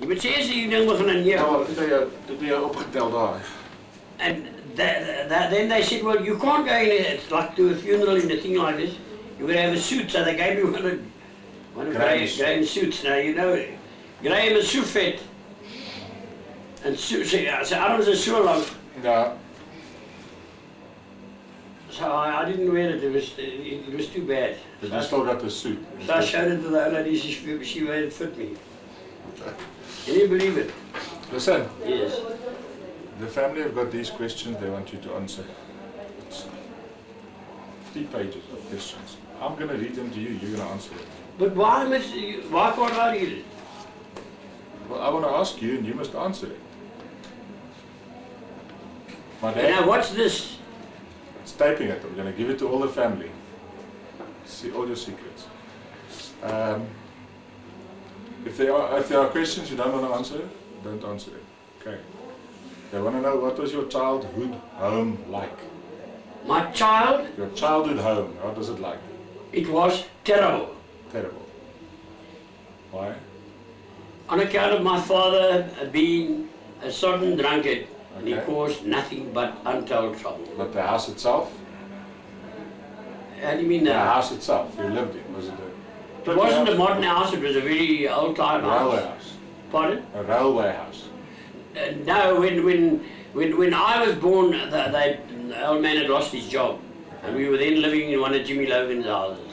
Je moet sê as die ding begin in hier. Ja, dit het opgetel daar. And then they said, well, you can't go in it's like to a funeral in a thing like this. You gotta have a suit, so they gave me one of Graham suits. Now you know, Graham is so vet. And so arms are so long. Ja. So I didn't wear it. It was too bad. But you still got the suit. So I showed it to the other lady. She made it fit me. Can you believe it? Listen. Yes. The family have got these questions they want you to answer. It's 3 pages of questions. I'm going to read them to you, you're going to answer them. But why can't I read it? Well, I want to ask you and you must answer it. My dad, Now what's this? it's typing it. I'm going to give it to all the family. See all your secrets. If there are questions you don't want to answer, don't answer it. Okay. They want to know, what was your childhood home like? My child? Your childhood home, how does it like? It was terrible. Terrible. Why? On account of my father being a sodden drunkard, and he caused nothing but untold trouble. But the house itself? How do you mean The that? house itself you lived in, was it It wasn't a modern house, it was a very old-time a railway house. house? Pardon? A railway house. No, when I was born, the old man had lost his job, and we were then living in one of Jimmy Logan's houses.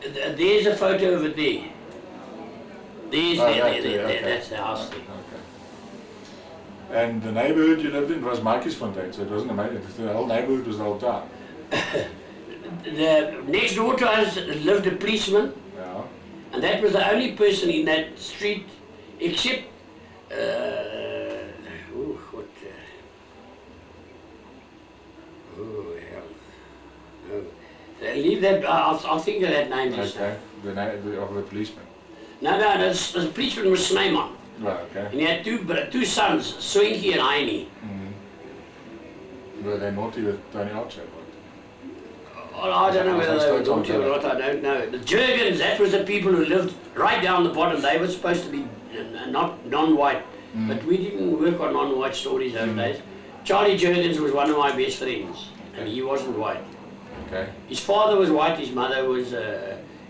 There's a photo of it there. That's the house there. Okay. And the neighborhood you lived in was Markiesfontein, so it wasn't amazing. The whole neighborhood was the whole town. The next door to us lived a policeman, Yeah. and that was the only person in that street, except leave that. I'll think of that name. Okay. The name of the policeman. No, the policeman was Snyman. Right. Okay. And he had two sons, Swinky and Heine. Were they naughty with Tony Archer? Well, I don't know whether they were naughty or not, I don't know. The Jurgens, that was the people who lived right down the bottom. They were supposed to be not non-white, but we didn't work on non-white stories those days. Charlie Jurgens was one of my best friends, and he wasn't white. Okay. His father was white, his mother was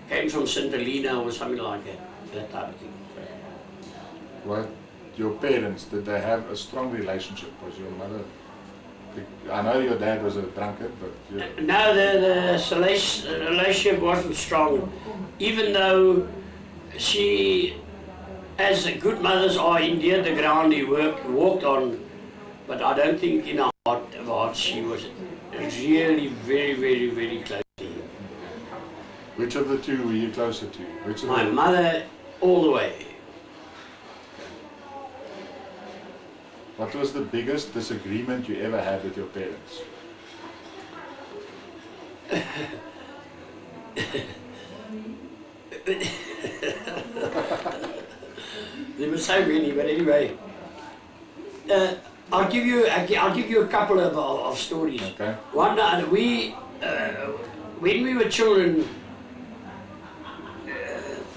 came from St. Helena or something like that type of thing. Okay. Well, your parents, did they have a strong relationship? Was your mother... I know your dad was a drunkard, but... No, the relationship wasn't strong, even though she, as good mothers are, endeared the ground he walked on, but I don't think in her heart of hearts she was really very, very, very close to him. Which of the two were you closer to? Which of My mother, all the way. What was the biggest disagreement you ever had with your parents? There were so many, but anyway, I'll give you a couple of stories. Okay. One night when we were children,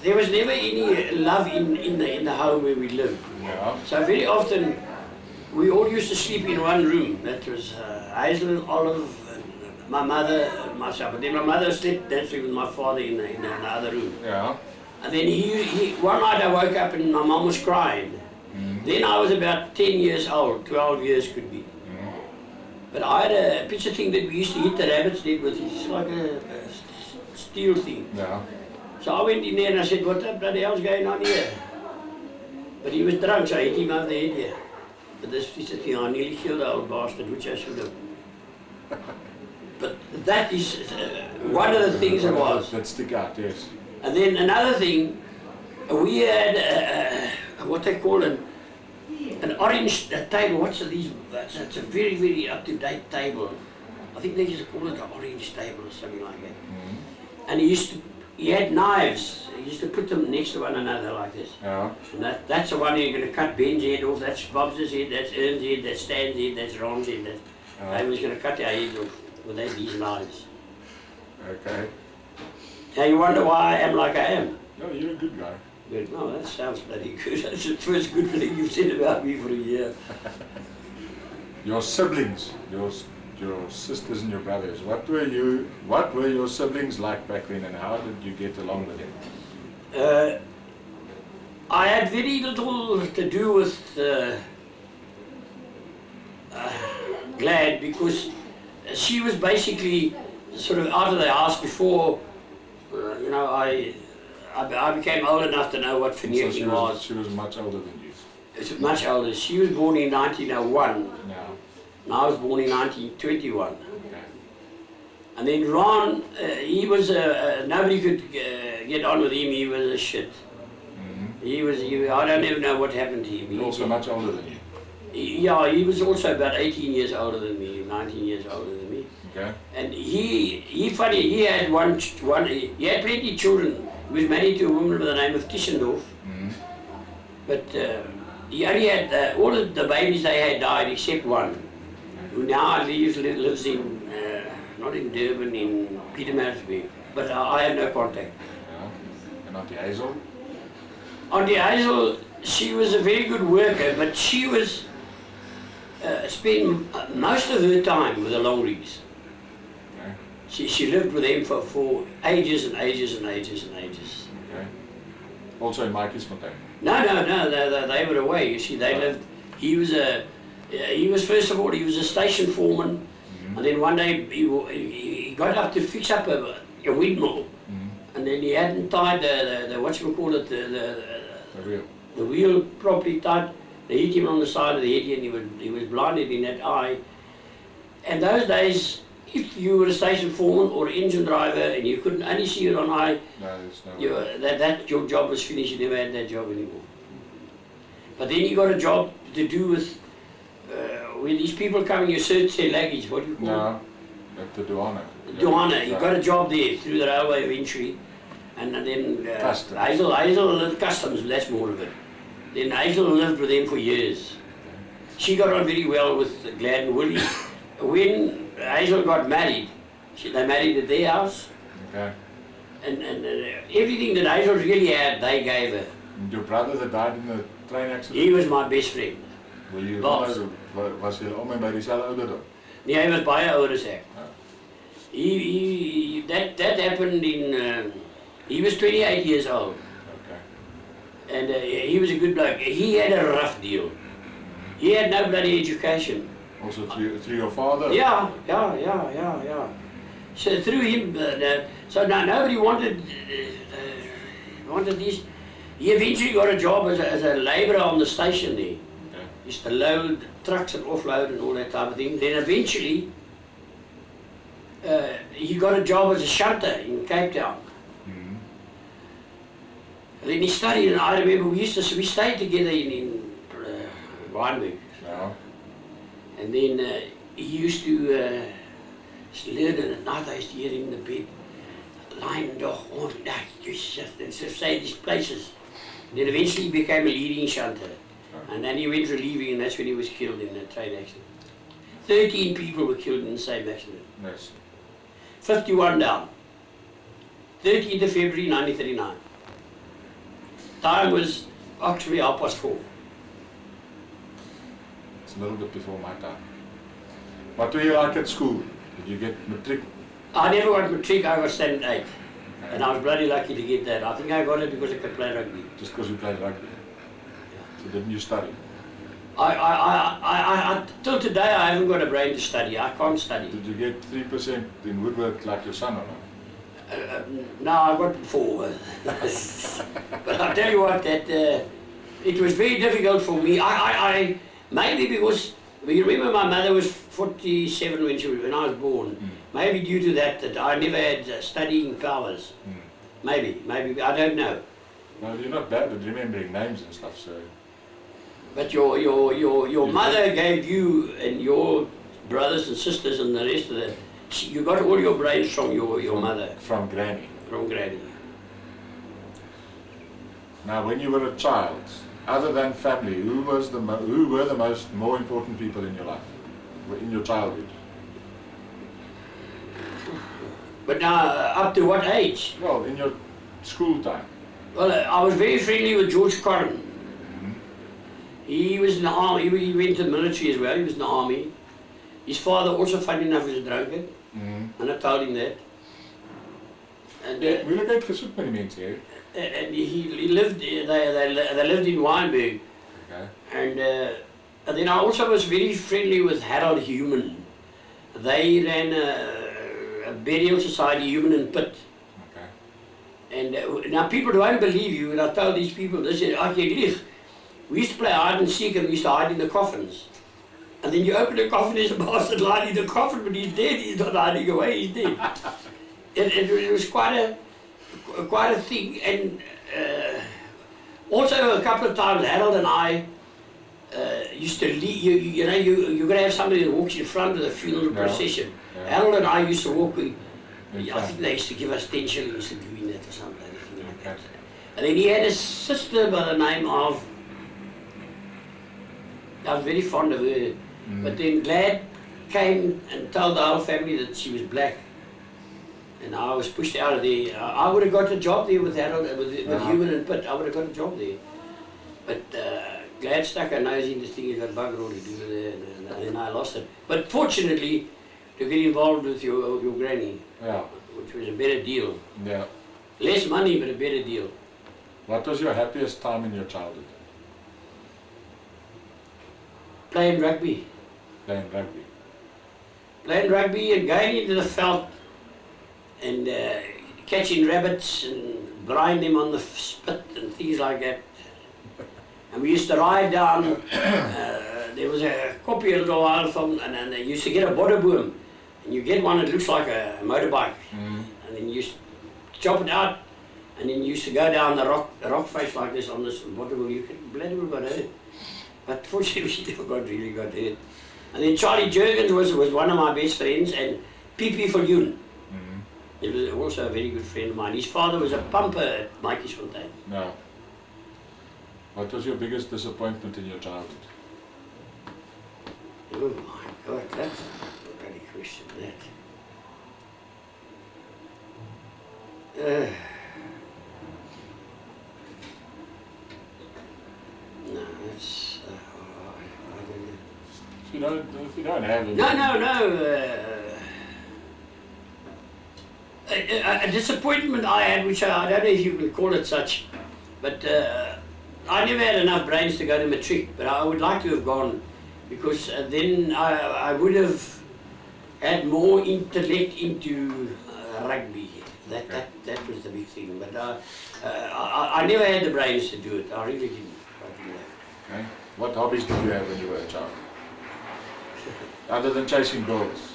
there was never any love in the home where we lived. Yeah. So very often we all used to sleep in one room. That was Hazel, Olive, my mother, and myself. But then my mother slept naturally with my father in the other room. Yeah. And then one night I woke up and my mom was crying. Then I was about 10 years old, 12 years could be. But I had a picture thing that we used to hit the rabbits dead with. It's like a steel thing. Yeah. So I went in there and I said, what the bloody hell's going on here? But he was drunk, so I hit him over the head here. But this piece of thing, I nearly killed the old bastard, which I should have. But that is one of the things it was. That stick out, yes. And then another thing, we had what they call an orange table. What's these? It's a very, very up-to-date table. I think they used to call it an orange table or something like that. And he had knives. He used to put them next to one another like this. Yeah. And that's the one you're going to cut Ben's head off, that's Bob's head, that's Ern's head, that's Stan's head, that's Ron's head. I was going to cut their heads off with these knives. Okay. Now you wonder why I am like I am. No, you're a good guy. Good. No, that sounds bloody good. That's the first good thing you've said about me for a year. Your siblings, your sisters and your brothers. What were your siblings like back then, and how did you get along with them? I had very little to do with Glad, because she was basically sort of out of the house before, you know, I became old enough to know what vernieking was. She was much older than you. It's much older. She was born in 1901. No. And I was born in 1921. Okay. And then Ron, he was nobody could get on with him. He was a shit. Mm-hmm. I don't even know what happened to him. He's also much older than you. Yeah, he was also about 18 years older than me, 19 years older than me. Okay. And he funny, he had he had plenty of children. He was married to a woman by the name of Tischendorf. Mm-hmm. But he only had, all of the babies they had died except one, who now lives in, not in Durban, in Pietermaritzburg. But I have no contact. Yeah. And Auntie Hazel? Auntie Hazel, she was a very good worker, but she was spent most of her time with the Longrees. Okay. She lived with them for ages and ages and ages and ages. Okay. Also in Maatjiesfontein? No, they were away. You see, they lived. He was first of all, he was a station foreman, Mm-hmm. and then one day he got up to fix up a windmill, Mm-hmm. and then he hadn't tied the what you call it, The wheel. the wheel properly tied. They hit him on the side of the head, and he was blinded in that eye. And those days, if you were a station foreman or an engine driver and you couldn't only see it on eye, No, there's no. your job was finished. You never had that job anymore. But then you got a job to do with when these people come and you search their luggage. What do you call it? No, at the douane. Douane. You got a job there through the railway eventually, and then Customs. Hazel customs. That's more of it. Then Hazel lived with them for years. She got on very well with Glad and Willie. When Hazel got married, they married at their house, Okay. and everything that Hazel really had, they gave her. And your brother that died in the train accident? He was my best friend. Were you Boss. was jy almal by dieselfde ouderdom? Nee, hy was baie ouder as ek. Ja. That happened in, he was 28 years old. Okay. And he was a good bloke. He had a rough deal. He had no bloody education. Also through your father? Yeah. So through him, so now nobody wanted this. He eventually got a job as a labourer on the station there. Okay. Used to load trucks and offload and all that type of thing. Then eventually, he got a job as a shunter in Cape Town. Mm-hmm. Then he studied, and I remember we stayed together in Wynberg. Ja. And then he used to learn, and at night I used to hear him in the bed, lying dog on that, just say these places. And then eventually he became a leading shunter. And then he went relieving, and that's when he was killed in a train accident. 13 people were killed in the same accident. Yes. 51 down. 13th of February 1939. Time was actually 4:30. It's a little bit before my time. What were you like at school? Did you get matric? I never got matric, I got standard 8. And I was bloody lucky to get that. I think I got it because I could play rugby. Just because you played rugby? So didn't you study? Till today I haven't got a brain to study. I can't study. Did you get 3% in woodwork like your son or not? No, I got 4. But I'll tell you what, that it was very difficult for me. Maybe because, you remember my mother was 47 when I was born. Maybe due to that I never had studying powers. Maybe, I don't know. Well, you're not bad at remembering names and stuff, so... But your mother gave you and your brothers and sisters and the rest of the... You got all your brains from your mother. From Granny. From Granny. Now, when you were a child, other than family, who were the most more important people in your life, in your childhood? But now, up to what age? Well, in your school time. Well, I was very friendly with George Corrin. He was in the army, he went to the military as well, he was in the army. His father also, funny enough, was a drunkard, and I told him that. And, Hoe kyk gesoek met die mense, hè? and he lived, they lived in Wynberg. Okay. And then I also was very friendly with Harold Human. They ran a burial society, Human and Pitt. Okay. And now people don't believe you, and I tell these people, they say, okay, we used to play hide and seek and we used to hide in the coffins. And then you open the coffin, there's a bastard lying in the coffin, but he's dead, he's not hiding away, he's dead. It was quite a thing. And also a couple of times Harold and I used to lead, you're going to have somebody that walks in front of the funeral procession. Yeah. Harold and I used to walk, I think they used to give us 10 shillings for doing that or something like that. And then he had a sister by the name of, I was very fond of her, but then Glad came and told the whole family that she was black. And I was pushed out of there. I would have got a job there with Harold, with Human and Pitt. I would have got a job there. But Glad stuck her nose in this thing, he got bugger all to do with it, and then I lost it. But fortunately, to get involved with your granny, which was a better deal. Yeah. Less money, but a better deal. What was your happiest time in your childhood? Playing rugby. Playing rugby. Playing rugby and going into the veld and catching rabbits and drying them on the spit and things like that. And we used to ride down, there was a copy a little while from, and they used to get a bodyboom. And you get one that looks like a motorbike. And then you used to chop it out, and then you used to go down the rock face like this on this bodyboom. You could bloody well got hurt. But fortunately, she never really got hurt. And then Charlie Jurgens was one of my best friends, and P.P. Viljoen. He was also a very good friend of mine. His father was a pumper at Maatjiesfontein. No. What was your biggest disappointment in your childhood? Oh my God, that's a bloody question, that. No, that's... I don't know. If you don't have it. No. A disappointment I had, which I don't know if you can call it such, but I never had enough brains to go to matric, but I would like to have gone, because then I would have had more intellect into rugby. That was the big thing, but I never had the brains to do it. I really didn't. Okay. What hobbies did you have when you were a child? Other than chasing girls?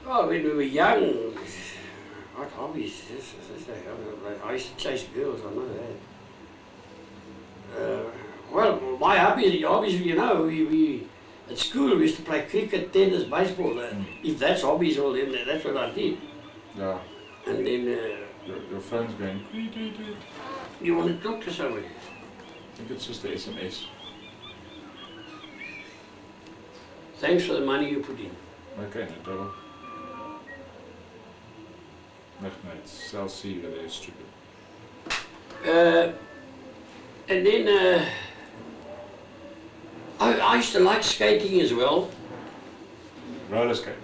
Well, when we were young, what hobbies? I used to chase girls, I know that. Well, my hobbies, you know, we at school we used to play cricket, tennis, baseball. If that's hobbies, all them, that's what I did. Yeah. And then... your phone's going... You want to talk to somebody? I think it's just the SMS. Thanks for the money you put in. Okay, no trouble. No, it's cell C that is stupid. And then I used to like skating as well. Roller skate?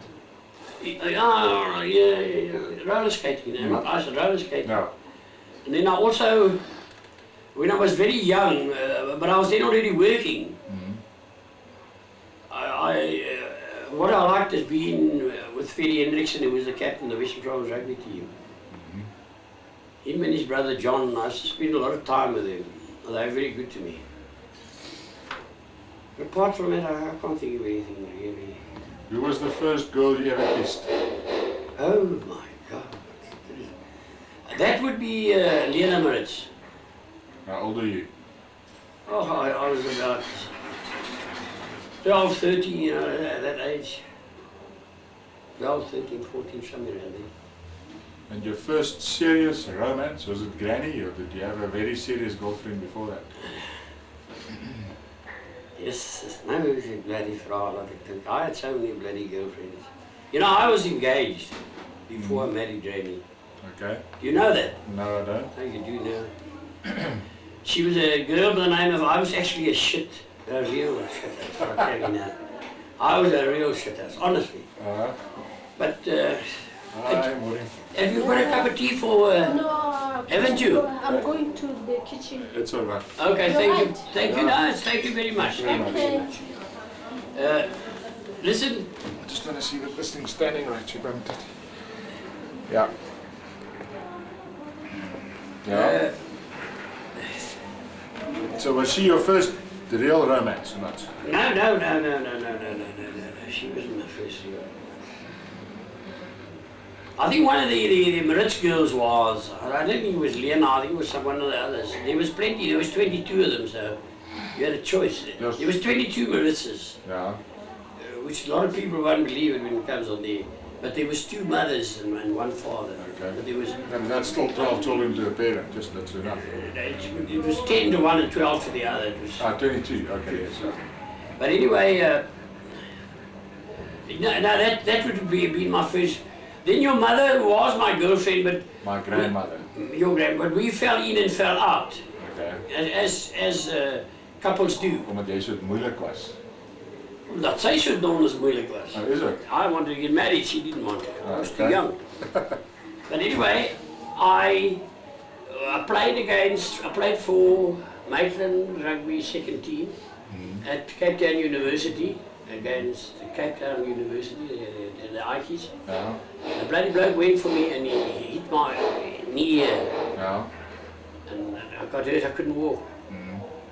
Yeah, roller skating, not ice, roller skating. No. And then I also, when I was very young, but I was then already working, what I liked is being with Freddie Hendrickson, who was the captain of the Western Province rugby team. Him and his brother John, I used to spend a lot of time with them. They were very good to me. Apart from that, I can't think of anything really. Who was the first girl you ever kissed? Oh my God. That would be Lena Moritz. How old are you? Oh, I was about 12, 13, you know, that age. 12, 13, 14, somewhere around there. And your first serious romance, was it Granny, or did you have a very serious girlfriend before that? Yes, no, it was a bloody fraud. I had so many bloody girlfriends. You know, I was engaged before I married Jamie. Okay. You know that? No, I don't. Oh, you do now. She was a girl by the name of, I was actually a real shit, I tell you now. I was a real shit, honestly. But, Morning. have you got a cup of tea for, No, haven't you? I'm going to the kitchen. It's all right. Okay, You're thank you. right. Thank you, nice. Thank you very much. Thank you very Okay. much. Listen, I just want to see that this thing's standing right. You bumped it. Yeah. Yeah. So was she your first real romance or not? no. She wasn't my first. I think one of the Maritz girls was, I don't think it was Lena, I think it was one of the others. There was plenty, there was 22 of them, so you had a choice. Yes. There was 22 Maritzes, Yeah. which a lot of people won't believe it when it comes on there. But there was 2 mothers and 1 father. Okay. But there was, And that's still 12 children to a parent, just that's enough. it was 10 to one and 12 to the other. It was, 22, okay, yes. but anyway, that would be been my first. Then your mother was my girlfriend, but My grandmother. but we fell in and fell out, Okay. as couples do. Omdat jy so moeilik was. Dat sy so dom as moeilijk was. Oh, is it? I wanted to get married, she didn't want to. I was too Okay. young. But anyway, I played for Maitland rugby second team at Cape Town University against Cape Town University, the Ikeys. Ja. The bloody bloke went for me and he hit my knee here. Ja. And I got hurt, I couldn't walk.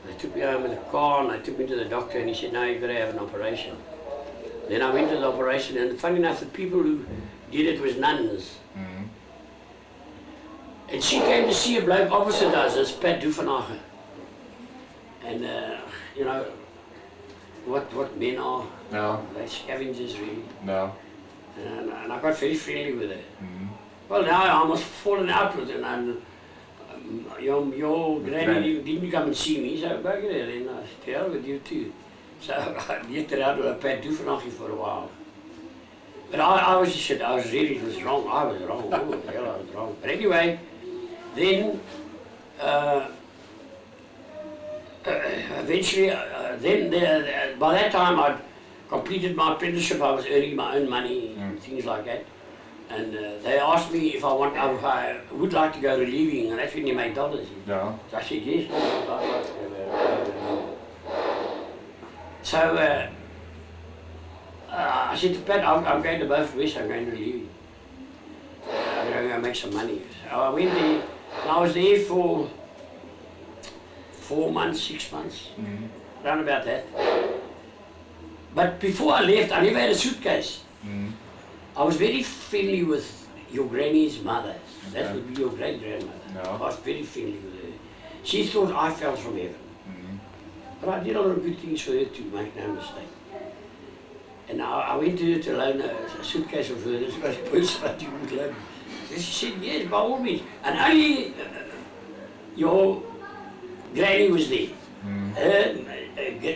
They took me home in the car and they took me to the doctor and he said, no, you've got to have an operation. Then I went to the operation and funny enough, the people who did it was nuns. And she came to see a bloke opposite us, as Pat Duvenage. And you know, what men are, No. they're scavengers really. No. And I got very friendly with her. Well, now I almost fallen out with her. And your granny didn't come and see me, so back there, then I said, to hell with you too. So I left her out with a Pat Duvenage for a while. But I was shit, I was really, it was wrong, I was wrong, oh the hell I was wrong. But anyway, then eventually, by that time I'd completed my apprenticeship, I was earning my own money, things like that. And they asked me if I would like to go relieving, and that's when you make dollars. Ja. So I said, yes, I'd like to go relieving. So I said to Pat, I'm going to both West, I'm going to relieving. I'm going to go make some money. So I went there, and I was there for 4 months, 6 months, around about that. But before I left, I never had a suitcase. I was very friendly with your granny's mother. That would be your great-grandmother. No. I was very friendly with her. She thought I fell from heaven. But I did a lot of good things for her to make no mistake. And I went to her to loan a suitcase of hers, but it was what you would loan. And she said, yes, by all means. And only your granny was there.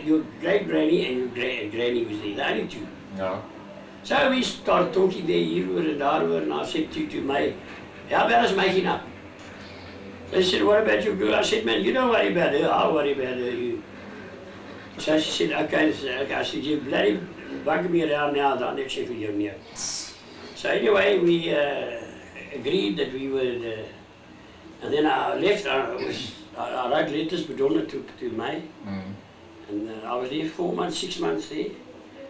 Your great-granny and your granny was there, the only two. Ja. So we started talking there, hieroor and daaroor, and I said to May, how about us making up? They said, what about your girl? I said, man, you don't worry about her, I'll worry about her, you. So she said, okay, I said, you bloody bug me around now, dan net sê vir jou nee. So anyway, we agreed that we would, and then I left, I wrote letters Madonna to May, and I was there 4 months, 6 months there,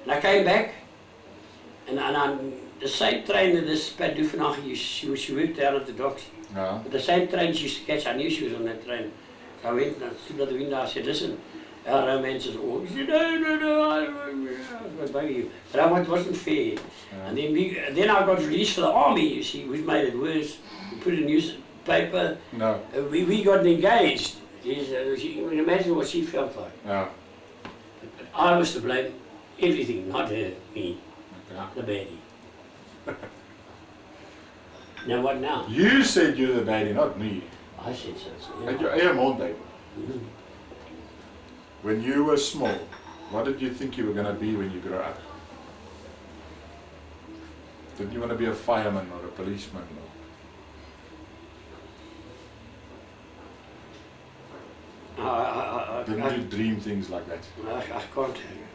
and I came back, and on the same train that this Pat Duvenage, she worked down at the docks, Ja. but the same train she used to catch, I knew she was on that train. So I went and stood at the window, I said, listen, our romance is over. She said, no, I beg you. But I wasn't fair. And then I got released for the army, you see, which made it worse. We put a newspaper, No. we got engaged. You can imagine what she felt like. Ja. But I was to blame, everything, not her, me, Okay. the baddie. Now what now? You said you're the baddie, not me. I said so. At your eie mond uit. Mhm. When you were small, what did you think you were going to be when you grow up? Did you want to be a fireman or a policeman? Or... Didn't you dream things like that? I can't tell you.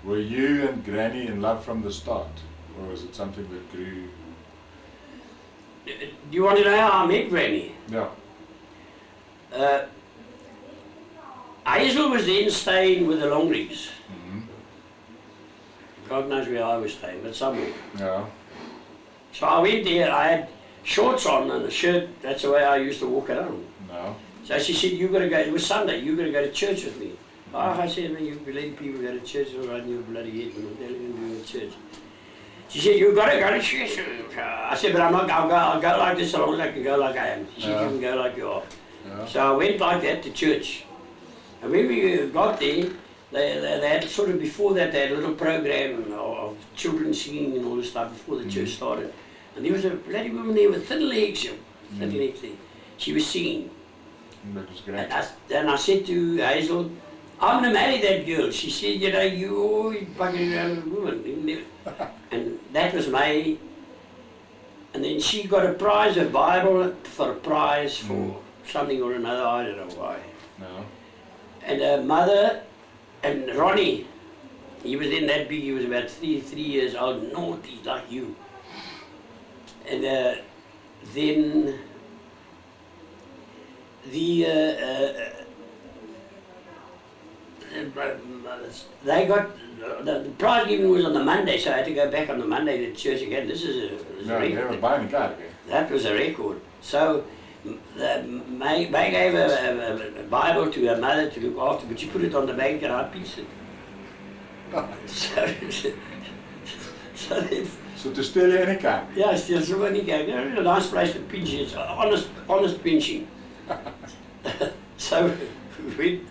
Were you and Granny in love from the start? Or was it something that grew? Do you want to know how I met Granny? Yeah. Hazel was then staying with the Longrigs. Mm-hmm. God knows where I was staying, but somewhere. Yeah. So I went there, I had shorts on and a shirt, that's the way I used to walk around. No. So she said, you got to go, it was Sunday, you got to go to church with me. Oh, I said, man, you letting people go to church, all right, you bloody head, man, what the hell are you going to do in church? She said, you got to go to church. I said, but I'm not, I'll go like this as long as I can go like I am. She said, you can go like you are. Yeah. So I went like that to church. And when we got there, they had sort of, before that, they had a little program of children singing and all this stuff before the church started. And there was a bloody woman there with thin legs, thin legs there. She was singing. That was great. And I said to Hazel, I'm going to marry that girl. She said, you know, you always bugging around with a woman. And that was May. And then she got a prize, a Bible for a prize for something or another, I don't know why. No. And her mother and Ronnie, he was then that big, he was about three years old, naughty like you. And then they got, the prize giving was on the Monday, so I had to go back on the Monday to church again. This is a No, you haven't bought any card again. That was a record. So May gave a Bible to her mother to look after, but she put it on the bank and I pieced it. So then, So to steal you any card? yeah, still so when he gave a nice place to pinch it. It's honest pinching. So when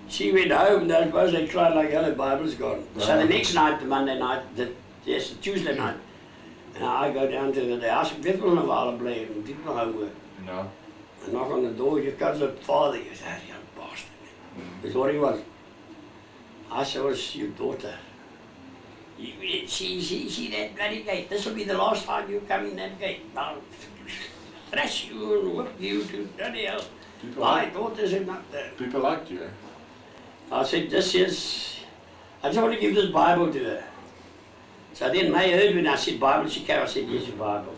she went home, I suppose they cried like hell, the Bible's gone. So the next night, the Monday night, the Tuesday night, and I go down to the house, dit wil nog alle blij, dit wil houden. No. I knock on the door, here comes the father. He said, "You bastard." That's what he was. I said, "What's your daughter?" See that bloody gate. This will be the last time you come in that gate. I'll thrash you and whip you to bloody hell. My daughters are not there. People liked you, eh? I said, I just want to give this Bible to her. So then May heard when I said Bible, she came, I said, yes, your Bible.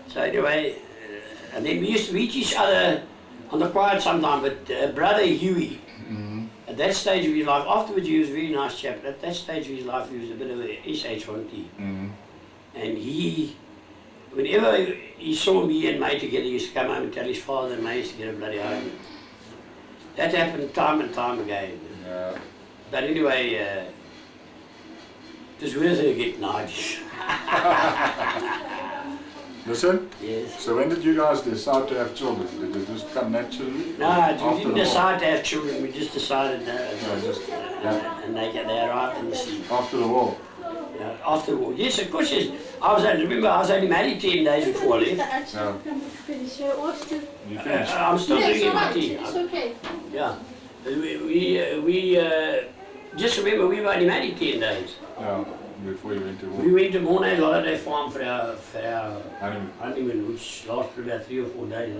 So anyway, and then we used to meet each other on the quiet sometime, but brother Huey, at that stage of his life, afterwards he was a very nice chap, but at that stage of his life he was a bit of a SH1T. And he, whenever he saw me and May together, he used to come home and tell his father and May used to get a bloody home. That happened time and time again. Yeah. But anyway, it was worth her getting Irish. Listen, Yes. so when did you guys decide to have children? Did it just come naturally? No, we didn't decide to have children, we just decided and they arrived in the sea. After the war? Yeah, after the war. Yes, of course, yes. Remember, I was only married 10 days before I left. Yeah. You finished? I'm still Yeah, it's drinking my alright, tea. it's okay. Yeah. We just remember we were only married 10 days. Yeah, before you went to We war. went to Mornay's holiday farm for our Honeymoon. honeymoon, which lasted about 3 or 4 days.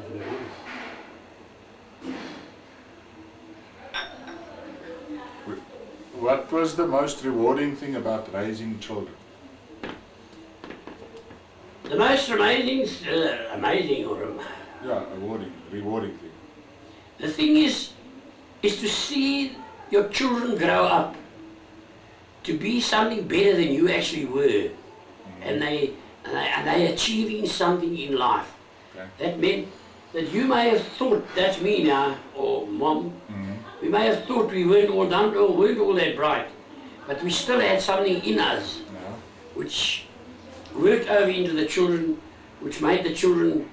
What was the most rewarding thing about raising children? The most rewarding Rewarding thing. the thing is to see your children grow up to be something better than you actually were, and they achieving something in life. Okay. That meant that you may have thought, that's me now, or mom, we may have thought we weren't all done, or weren't all that bright, but we still had something in us Yeah. which worked over into the children, which made the children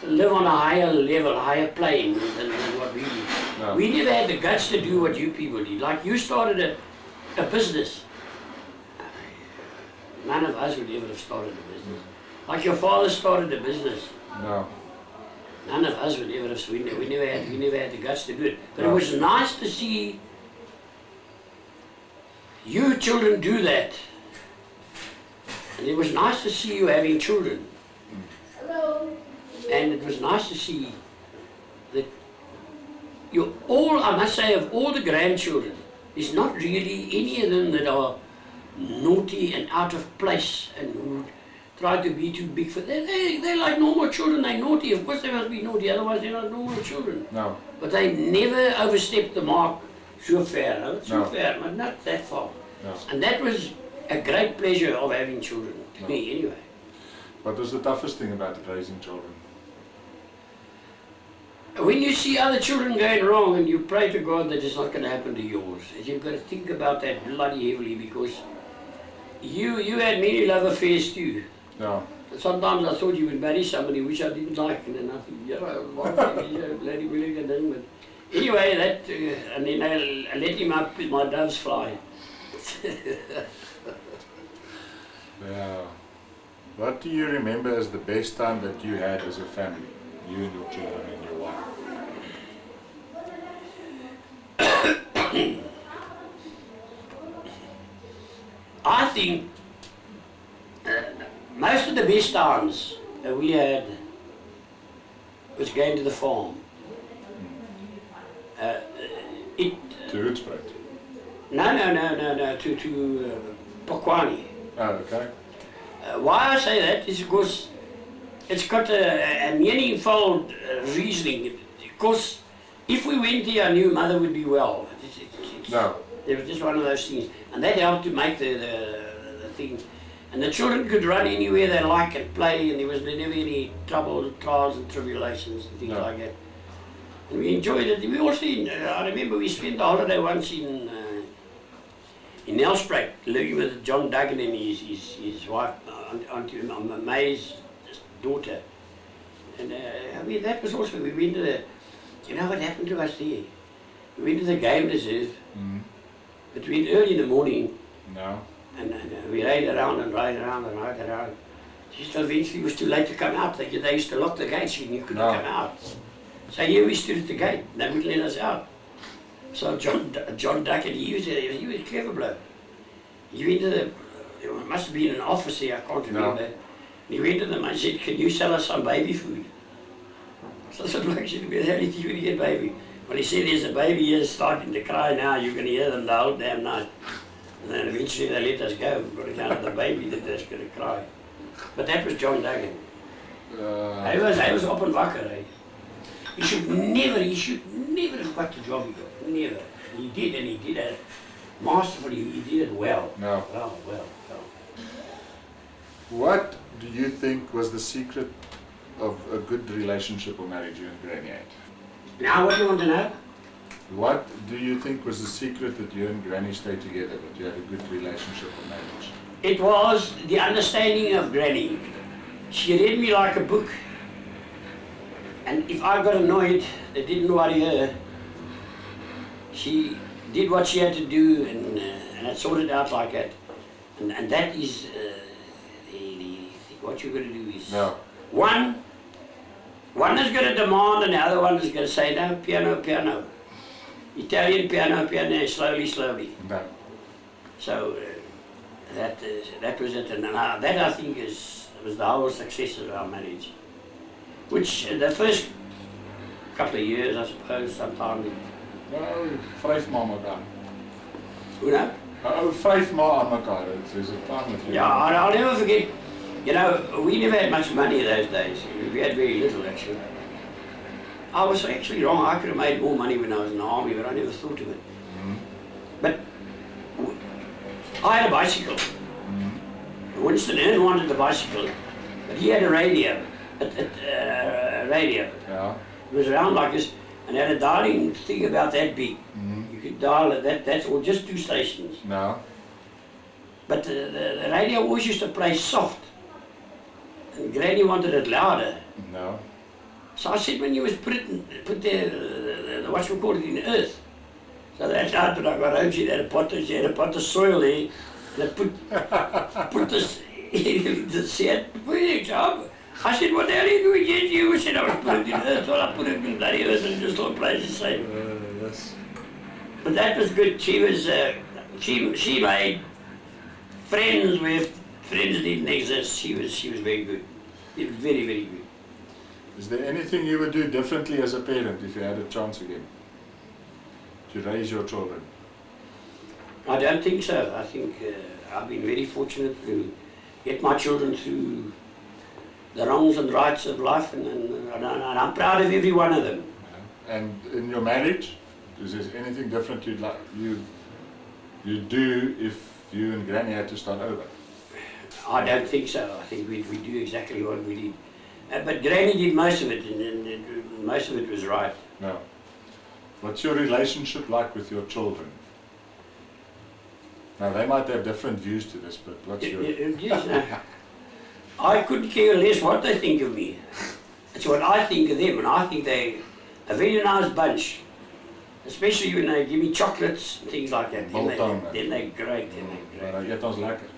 live on a higher level, a higher plane than what we did. No. We never had the guts to do what you people did. Like you started a business. None of us would ever have started a business. Like your father started a business. No. None of us would ever have, we never had the guts to do it. But No. it was nice to see you children do that. And it was nice to see you having children. Hello. And it was nice to see that I must say, of all the grandchildren, there's not really any of them that are naughty and out of place and who try to be too big for them. They're like normal children. They're naughty. Of course they must be naughty, otherwise they're not normal children. No. But they never overstepped the mark so far, No. but not that far. No. And that was a great pleasure of having children, to me anyway. What was the toughest thing about raising children? When you see other children going wrong and you pray to God that it's not going to happen to yours, you've got to think about that bloody heavily, because you had many love affairs too. No. Sometimes I thought you would marry somebody which I didn't like, and then I think, bloody willing and then. But anyway, that and then I let him up with my doves fly. Yeah. What do you remember as the best time that you had as a family? You and your children and your wife? I think most of the best times that we had was going to the farm. To Hoedspruit? No, to Pokwani. Oh, okay. Why I say that is because it's got a meaningful reasoning. Because if we went there, I knew mother would be well. No. It was just one of those things. And that helped to make the thing. And the children could run anywhere they like and play, and there was never any trouble, trials and tribulations and things like that. And we enjoyed it. We also, I remember we spent a holiday once in Nelspruit, living with John Duggan and his wife, Auntie May's daughter. And I mean, that was also, we went to the, you know what happened to us there? We went to the game reserve between early in the morning. No. And we ride around and ride around. Just eventually it was too late to come out. They used to lock the gates and you couldn't come out. So here we stood at the gate, they wouldn't let us out. So John Duckett, he was a clever bloke. He went to the, there must have been an office here, I can't remember. And he went to them and said, "Can you sell us some baby food?" So the bloke said, "Where the hell did you get baby?" Well, he said, "There's a baby here starting to cry now, you can hear them the whole damn night." And then eventually they let us go, got account of the baby that was going to cry. But that was John Duggan. Hij was op en wakker. He should never have got the job he got, never. He did, and he did it masterfully, he did it well. No. Well. What do you think was the secret of a good relationship or marriage you and Granny had? Now what do you want to know? What do you think was the secret that you and Granny stayed together, that you had a good relationship or marriage? It was the understanding of Granny. She read me like a book. And if I got annoyed, it didn't worry her. She did what she had to do, and it sorted out like that. And that is what you're going to do is one is going to demand, and the other one is going to say no, piano. Italian piano, slowly. No. So that was it, and that I think was the whole success of our marriage. Which the first couple of years, I suppose, sometime. Nou, 5 maal mekaar. Hoe nou? 5 maal aan mekaar. It's a time with you. Yeah, I'll never forget. You know, we never had much money those days. We had very little actually. I was actually wrong. I could have made more money when I was in the army, but I never thought of it. But I had a bicycle. Winston Earn wanted the bicycle, but he had a radio. Radio. Yeah. It was around like this, and had a dialing thing about that big. You could dial it, that's all, just 2 stations. No. But the radio always used to play soft, and Granny wanted it louder. No. So I said, when you was put the what you call it, in the earth. So that night when I got home, she had a pot of soil there, and I put this the set, job. I said, "What the hell are you doing here?" You said, "I was putting it in earth." Well, I put it in bloody earth and just all plays the same. Yes. But that was good. She was, she made friends where friends didn't exist. She was very good. Very, very good. Is there anything you would do differently as a parent if you had a chance again? to raise your children? I don't think so. I think I've been very fortunate to get my children through the wrongs and rights of life, and I'm proud of every one of them. And in your marriage, is there anything different you do if you and Granny had to start over? I don't think so. I think we do exactly what we did. But Granny did most of it, and most of it was right. No. What's your relationship like with your children? Now, they might have different views to this, but what's your... Yes, I couldn't care less what they think of me. It's what I think of them, and I think they're a very nice bunch. Especially when they give me chocolates and things like that. Then they're great. Eet ons lekker.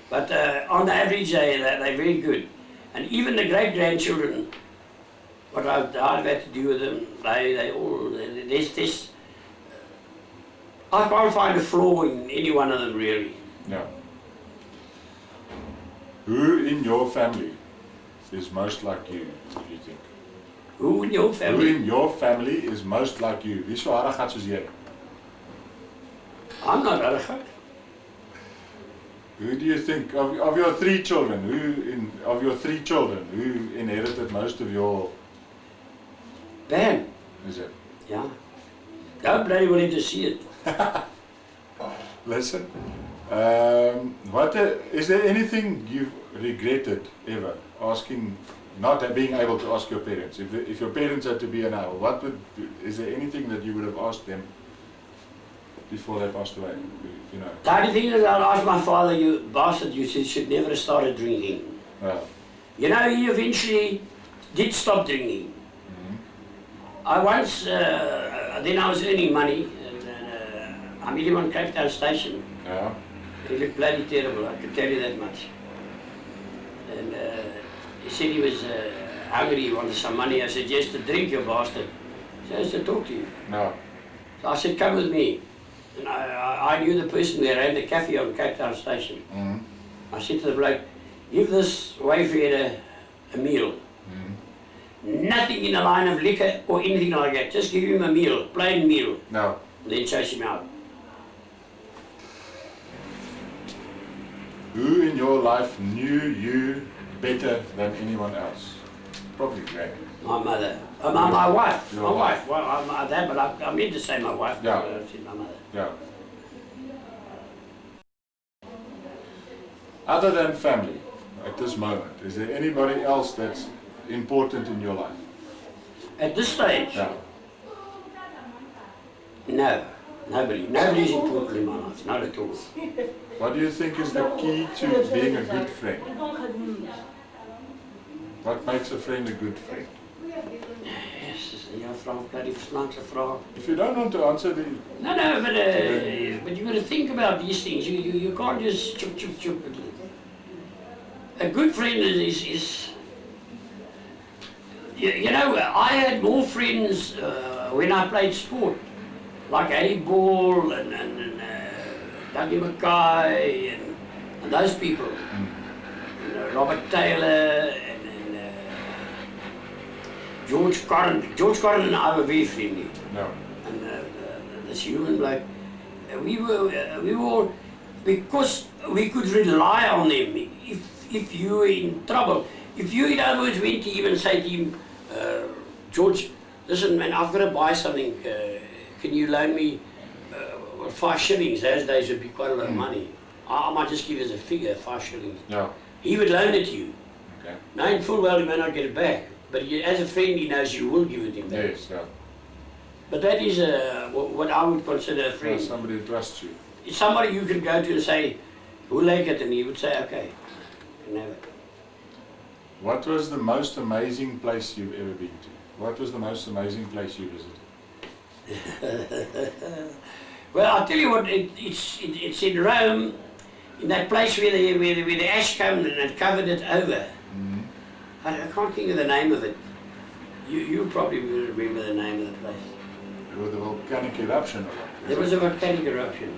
But on the average, they're very good. And even the great-grandchildren, what I've had to do with them, they all, there's I can't find a flaw in any one of them, really. No. Who in your family is most like you, do you think? Who in your family? Who in your family is most like you? Wie so harrig soos jy? I'm not arrogant. Who do you think, of your three children, who inherited most of your... Ben. Is it? Yeah. Don't bloody willing to see it. Listen, is there anything you've regretted ever asking, not being able to ask your parents? If your parents had to be an hour, is there anything that you would have asked them before they passed away? You know. The only thing is I'll ask my father, you bastard, you should never have started drinking. Well. You know, he eventually did stop drinking. Mm-hmm. I once, then I was earning money, and I met him on Cape Town Station. Yeah. He looked bloody terrible, I can tell you that much. And he said he was hungry, he wanted some money. I said, yes, to drink, you bastard. So I said, talk to you. No. So I said, come with me. And I knew the person who ran the cafe on Cape Town Station. Mm-hmm. I said to the bloke, give this wayfarer a meal. Mm-hmm. Nothing in the line of liquor or anything like that. Just give him a meal, plain meal. No. Then chase him out. Who in your life knew you better than anyone else? Probably Granny. My mother. My wife. Your my wife. wife. Well, I meant to say my wife. Yeah. But I said my mother. Yeah. Other than family, at this moment, is there anybody else that's important in your life? At this stage? Yeah. No. Nobody. Nobody's important in my life. Not at all. What do you think is the key to being a good friend? What makes a friend a good friend? Yes, bloody vraag. If you don't want to answer the... No, but you got to think about these things. You can't just chup. A good friend is you know, I had more friends when I played sport, like Harry Ball and Dougie Mackay and those people, Robert Taylor and George Corrin. George Corrin and I were very friendly. No. And this human bloke, we were all, because we could rely on them. If you were in trouble, if you in other words went to him and say to him, George, listen man, I've got to buy something, can you loan me 5 shillings? Those days would be quite a lot of money. I might just give you as a figure, 5 shillings. No. He would loan it to you. Okay. Knowing full well he may not get it back, but as a friend he knows you will give it him back. Yes, yeah. But that is what I would consider a friend. Well, somebody who trusts you. It's somebody you can go to and say, who like it? And he would say, okay, you can have it. What was the most amazing place you've ever been to? What was the most amazing place you visited? Well, I'll tell you what, it's in Rome, in that place where the ash came and it covered it over. Mm-hmm. I can't think of the name of it. You probably will remember the name of the place. With the volcanic eruption or what? There was a volcanic eruption.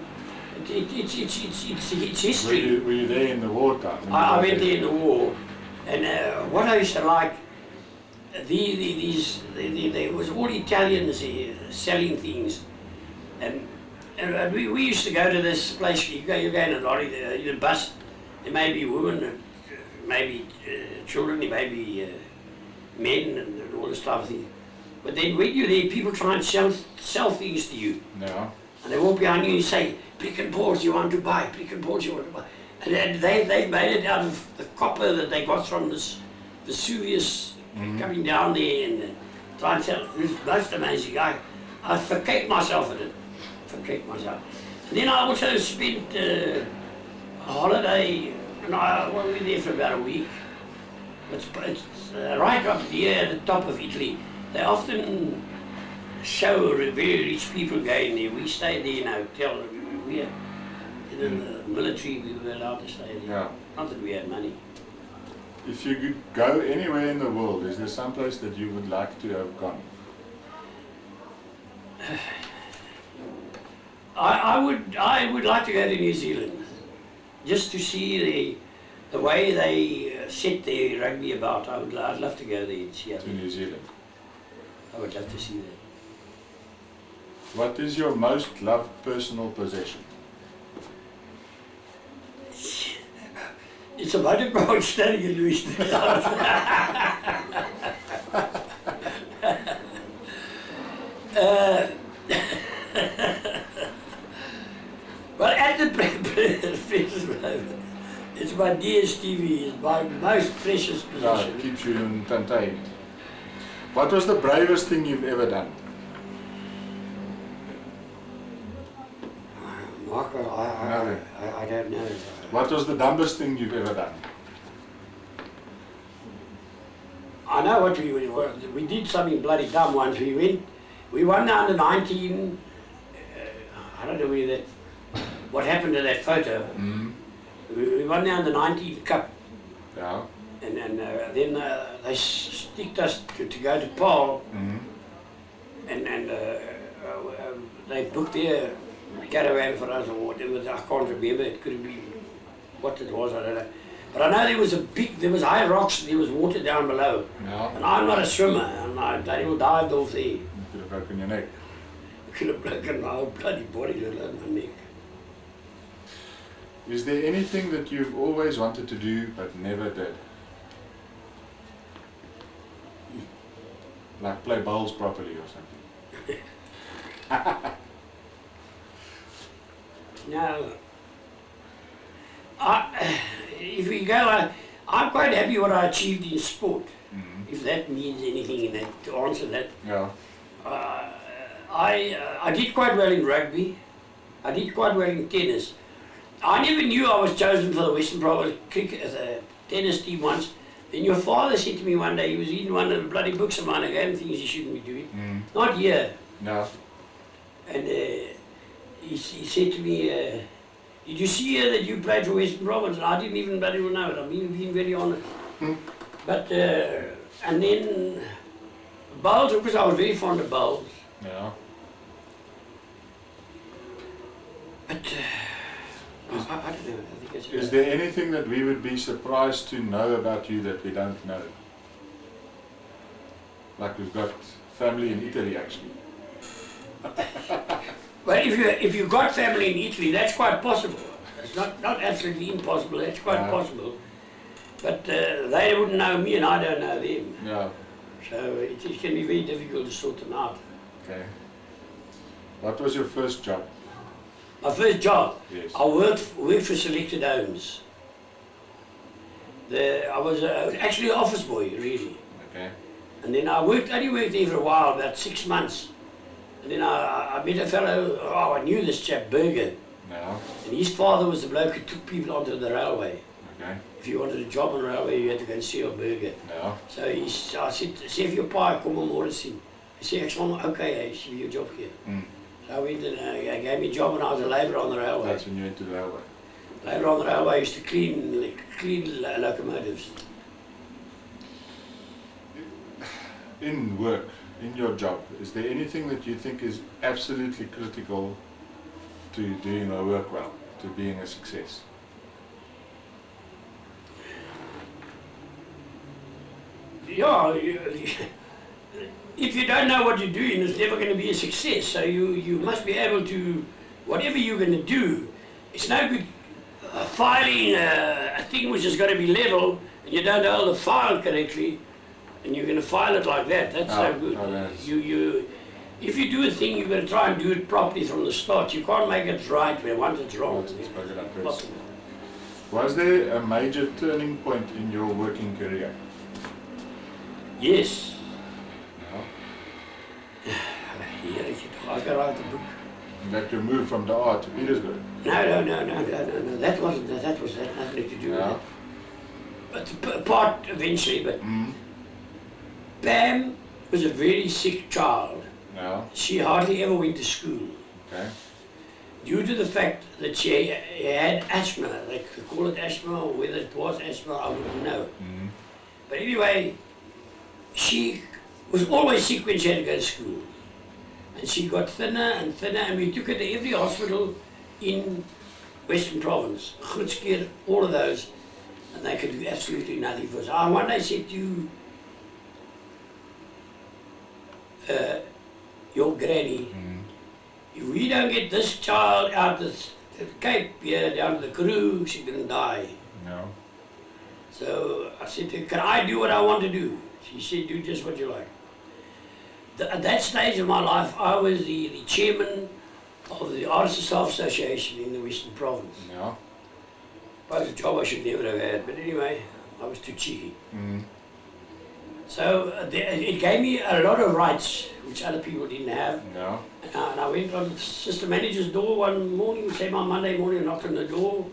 It's history. Were you there in the wartime? I went there in the war, and what I used to like, there was all Italians selling things, and we used to go to this place. You go in a lorry, in a bus. There may be women, maybe children, there may be men, and all this type of thing. But then when you're there, people try and sell things to you. No. And they walk behind you and say, "Pick and balls, you want to buy? Pick and balls, you want to buy?" And they've made it out of the copper that they got from this Vesuvius coming down there and try and sell. It was most amazing. I forgave myself at it. Forgave myself. And then I also spent a holiday, and we were there for about a week. It's right up here at the top of Italy. They often show very rich people going there. We stayed there in a hotel. We had, in the military, we were allowed to stay there. Yeah. Not that we had money. If you could go anywhere in the world, is there some place that you would like to have gone? I would like to go to New Zealand, just to see the way they set their rugby about. I'd love to go there and see To New Zealand. I would love to see that. What is your most loved personal possession? It's a motorboat standing in Louis. Well, at the present moment, it's my DSTV, it's my most precious Yeah, possession. it keeps you entertained. What was the bravest thing you've ever done? Michael, I don't know. What was the dumbest thing you've ever done? I know what we did something bloody dumb once. We won the under 19. I don't know what happened to that photo. We won the under 19 cup, Yeah. and then they sticked us to go to Paul, and they booked their caravan for us or whatever. I can't remember. It could have been what it was. I don't know. But I know there was high rocks and there was water down below. Yeah. And I'm not a swimmer, and I bloody well dived off there. You could have broken your neck. I could have broken my whole bloody body, let alone my neck. Is there anything that you've always wanted to do but never did? Like play bowls properly or something? No. If we go, I'm quite happy what I achieved in sport, if that means anything in that, to answer that. Yeah. I did quite well in rugby. I did quite well in tennis. I never knew I was chosen for the Western Province tennis team once. Then your father said to me one day, he was reading one of the bloody books of mine, I gave him things he shouldn't be doing. Not here. No. And he said to me, did you see here that you played for Western Province? And I didn't even bloody well know it. I'm being very honest. But, and then bowls, because I was very fond of bowls. Yeah. But I don't know. I think it's Is there anything that we would be surprised to know about you that we don't know? Like we've got family in Italy actually. Well, if you've got family in Italy, that's quite possible. It's not absolutely impossible, that's quite possible. But they wouldn't know me and I don't know them. Yeah. So it can be very difficult to sort them out. Okay. What was your first job? My first job, Yes. I worked for Selected Homes. I was actually an office boy, really. Okay. And then I only worked there for a while, about 6 months. And then I met a fellow, I knew this chap, Berger. No. And his father was the bloke who took people onto the railway. Okay. If you wanted a job on the railway, you had to go and see a Berger. No. So I said, sê vir jou pa, kom maar môre sien. Hy sê, ek sal maar, okay, hy sê vir jou job gee. So I went and I gave me a job when I was a labourer on the railway. That's when you went to the railway. Labourer on the railway used to clean locomotives. In work, in your job, is there anything that you think is absolutely critical to doing your work well, to being a success? Yeah, if you don't know what you're doing, it's never going to be a success. So you must be able to, whatever you're going to do, it's no good filing a thing which has got to be level, and you don't hold the file correctly, and you're going to file it like that. That's no good. If you do a thing, you've got to try and do it properly from the start. You can't make it right where once it's wrong. Was there a major turning point in your working career? Yes. No. Yeah, I got write the book. That you moved from the art to Petersburg? No. That wasn't. That was that nothing to do with it. But part eventually. But Pam was a very sick child. No. She hardly ever went to school. Okay. Due to the fact that she had asthma, they could call it asthma, or whether it was asthma, I wouldn't know. But anyway, she was always sick when she had to go to school. And she got thinner and thinner, and we took her to every hospital in Western Province, Grootskeur, all of those, and they could do absolutely nothing for us. I one day said to your granny, if we don't get this child out of the Cape here down to the Karoo, she's going to die. No. So I said to her, can I do what I want to do? She said, do just what you like. At that stage of my life, I was the chairman of the Artists' Staff Association in the Western Province. No. That was a job I should never have had, but anyway, I was too cheeky. So it gave me a lot of rights which other people didn't have. No. And I went on the system manager's door one morning, say my Monday morning, I knocked on the door,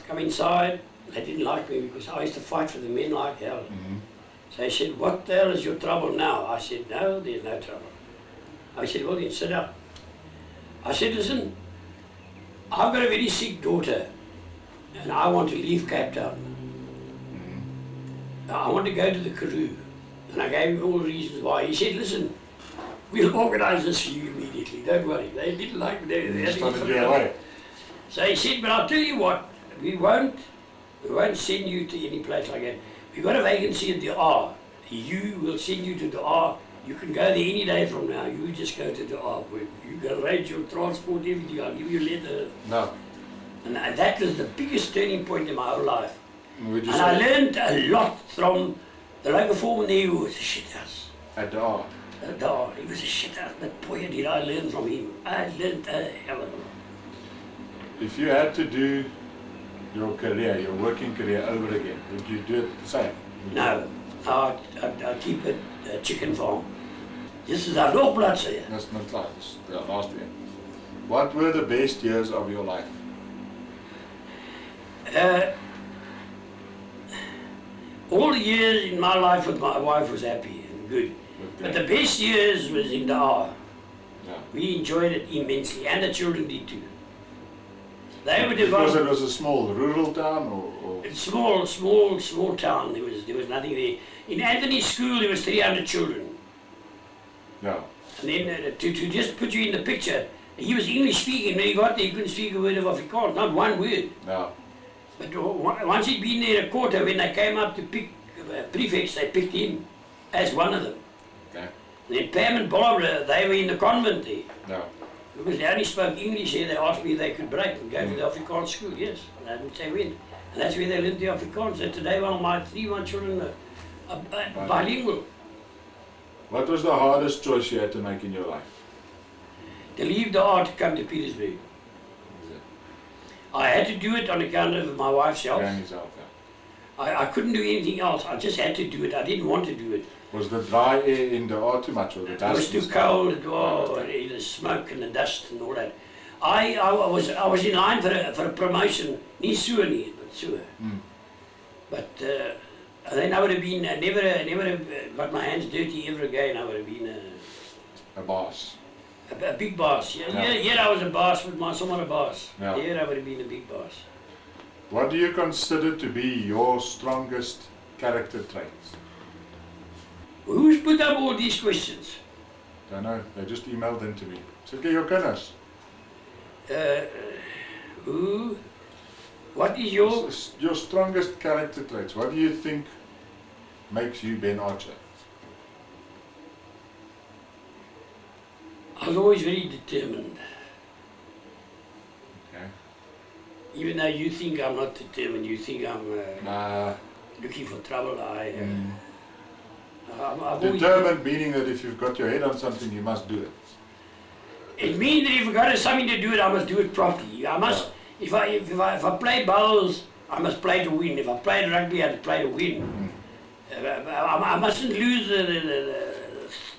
come inside. They didn't like me because I used to fight for the men like hell. So they said, what the hell is your trouble now? I said, no, there's no trouble. I said, well then sit down. I said, listen, I've got a very sick daughter and I want to leave Cape Town. I want to go to the Karoo. And I gave him all the reasons why. He said, listen, we'll organise this for you immediately, don't worry. They didn't like me. They started you away. So he said, but I'll tell you what, we won't send you to any place like that. We've got a vacancy at the R. You will send you to the R. You can go there any day from now. You just go to the R. You can arrange your transport, everything. I'll give you a letter. No. And that was the biggest turning point in my whole life. Would you And say I learned a lot from the local foreman there who was a shit house. at the art? He was a shit house, but boy did I learn from him. I learned a hell of a lot. If you had to do your career, your working career over again, would you do it the same? No, I'd keep it a chicken farm. This is our low blood, sir. That's not like the last year. What were the best years of your life? All the years in my life with my wife was happy and good. But the best years was in the R. Yeah. We enjoyed it immensely, and the children did too. They would have Because gone, it was a small rural town, or it's small town. There was nothing there. In Anthony's school, there was 300 children. yeah, And then to just put you in the picture, he was English speaking. When he got there, he couldn't speak a word of Afrikaans, not one word. yeah, But once he'd been there a quarter, when they came up to pick prefects, they picked him as one of them. okay, And then Pam and Barbara, they were in the convent there. yeah. Because they only spoke English here, they asked me if they could break and go to the Afrikaans school, yes. And I didn't say when. And that's where they learned the Afrikaans. And today, one of my 3 children are bilingual. What was the hardest choice you had to make in your life? To leave the art to come to Petersburg. Is it I had to do it on account of my wife's health. Granny's health, yeah. I couldn't do anything else. I just had to do it. I didn't want to do it. Was the dry air in the art too much, or the It dust? was too cold. The smoke and the dust and all that. I was in line for a promotion. Nie so nie, but so. But then I would have been never got my hands dirty ever again. I would have been A boss. a big boss. Yeah. Yeah, I was a boss, but someone a boss. Yeah. Yeah, I would have been a big boss. What do you consider to be your strongest character traits? Who's put up all these questions? Don't know, they just emailed them to me. Said, "Gee, your kinders. Who? What is your? Your strongest character traits. What do you think makes you Ben Archer?" I was always very determined. Okay. Even though you think I'm not determined, you think I'm Nah. looking for trouble. Mm. I've always, Determined meaning that if you've got your head on something, you must do it. it means that if I've got something to do it, I must do it properly. I must. If I play bowls, I must play to win. If I play rugby, I have to play to win. I mustn't lose the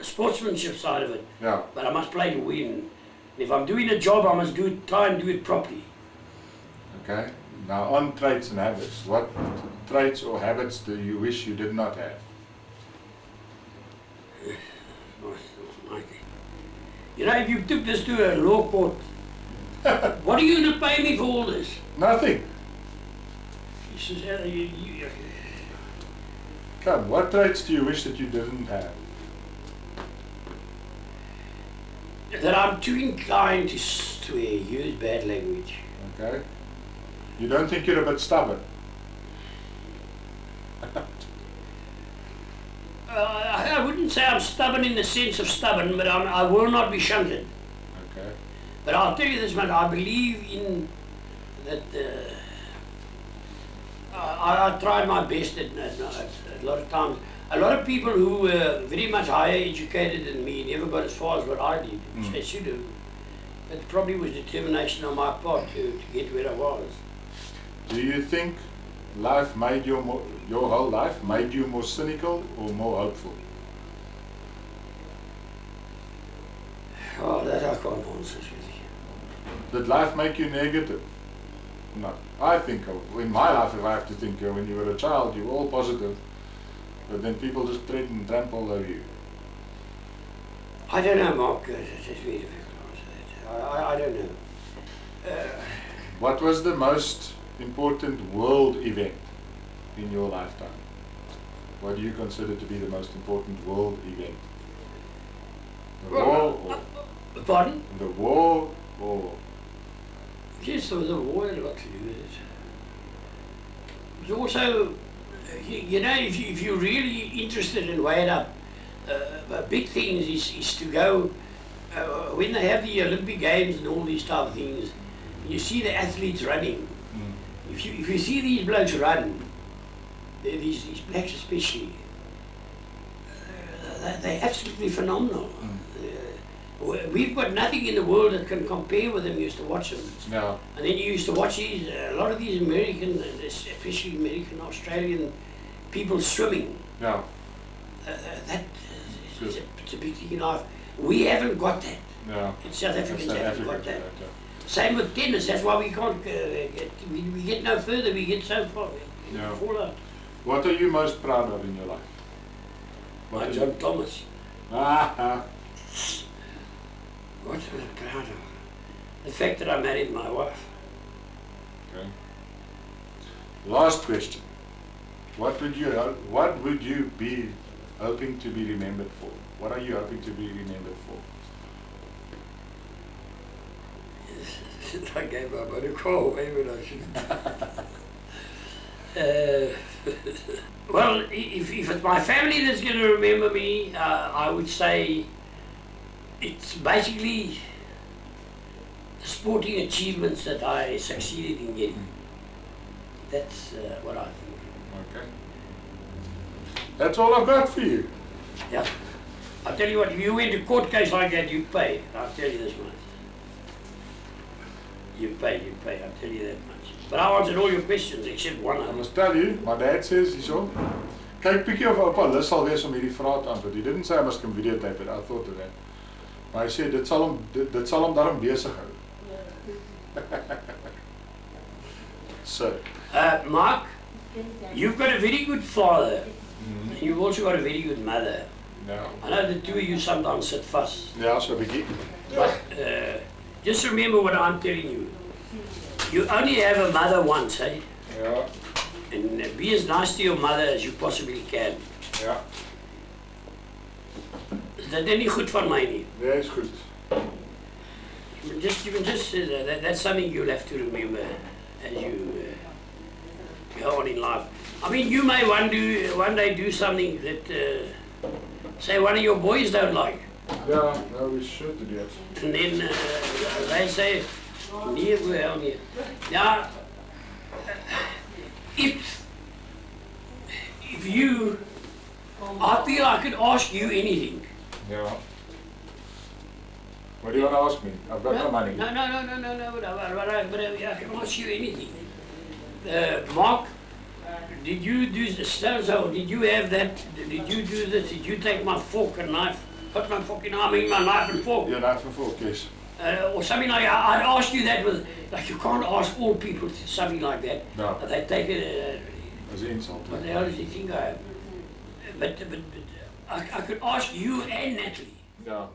sportsmanship side of it. Yeah. But I must play to win. If I'm doing a job, I must try and do it properly. Okay. Now on traits and habits, what traits or habits do you wish you did not have? You know, if you took this to a law court, what are you going to pay me for all this? Nothing. He says, Come, what traits do you wish that you didn't have? that I'm too inclined to swear, use bad language. Okay. You don't think you're a bit stubborn? I wouldn't say I'm stubborn in the sense of stubborn, but I will not be shunted. Okay. But I'll tell you this much, I believe in that. I tried my best at a lot of times. A lot of people who were very much higher educated than me never got as far as what I did, which they should have. It probably was determination on my part to get where I was. Do you think life made you more, your whole life made you more cynical or more hopeful? Oh, that I can't answer really. Did life make you negative? No. I think in my life, if I have to think, when you were a child, you were all positive, but then people just tread and trample over you. I don't know, Mark. It's very difficult to answer that. I don't know. What was the most important world event in your lifetime? What do you consider to be the most important world event? The war or Pardon? the war or Yes, there was a war had a lot to do with it. It was also, you know, if you're really interested and weigh it up, big things is to go, when they have the Olympic Games and all these type of things, you see the athletes running. If you see these blokes run, these blacks especially, they're absolutely phenomenal. We've got nothing in the world that can compare with them. You used to watch them. no? And then you used to watch these, a lot of these American, especially American, Australian people swimming. No. It's a big thing in life. We haven't got that. No. In South Africans South haven't Africa, got that. yeah. Same with tennis. That's why we can't we get no further. We get so far. We Yeah. fall out. What are you most proud of in your life? What Like are John you- Thomas. Ah, What am I proud of? The fact that I married my wife. okay. Last question. What would you be hoping to be remembered for? What are you hoping to be remembered for? I gave my money away when I shouldn't. Well, if it's my family that's going to remember me, I would say it's basically the sporting achievements that I succeeded in getting. That's what I think. Okay. That's all I've got for you. Yeah. I'll tell you what, if you went to court case like that, you'd pay. I'll tell you this much. You pay, I'll tell you that much. But I answered all your questions except one I of them. must tell you, my dad says hierso. Kyk bietjie of oupa lus sal wees om hierdie vrae te antwoord. He didn't say I must come videotape it. I thought of that. Maar hy sê dit sal hom daarom besig hou. So, Mark, you've got a very good father. And you've also got a very good mother. ja. I know the two of you sometimes sit fast. Ja, so 'n bietjie. But just remember what I'm telling you. You only have a mother once, eh? Ja. And be as nice to your mother as you possibly can. Ja. Is dat nie goed van my nie? Nee, is goed. You can just that's something you'll have to remember as you go on in life. I mean, you may one day do something that say one of your boys don't like. Ja, nou, we should do that. And then they say, nee, well, nee. Now, if you, I feel I could ask you anything. Yeah. What do you want to ask me? I've got no money. No, but I can ask you anything. Mark, did you do the so? Did you have that? Did you do this? Did you take my fork and knife? Put my fork in, I mean my knife and fork. Yeah, knife and fork, yes. Or something like that. I'd ask you that with, like you can't ask all people something like that. No. They take it, As an insult. what the hell does he think I am? But I could ask you and Natalie. Yeah.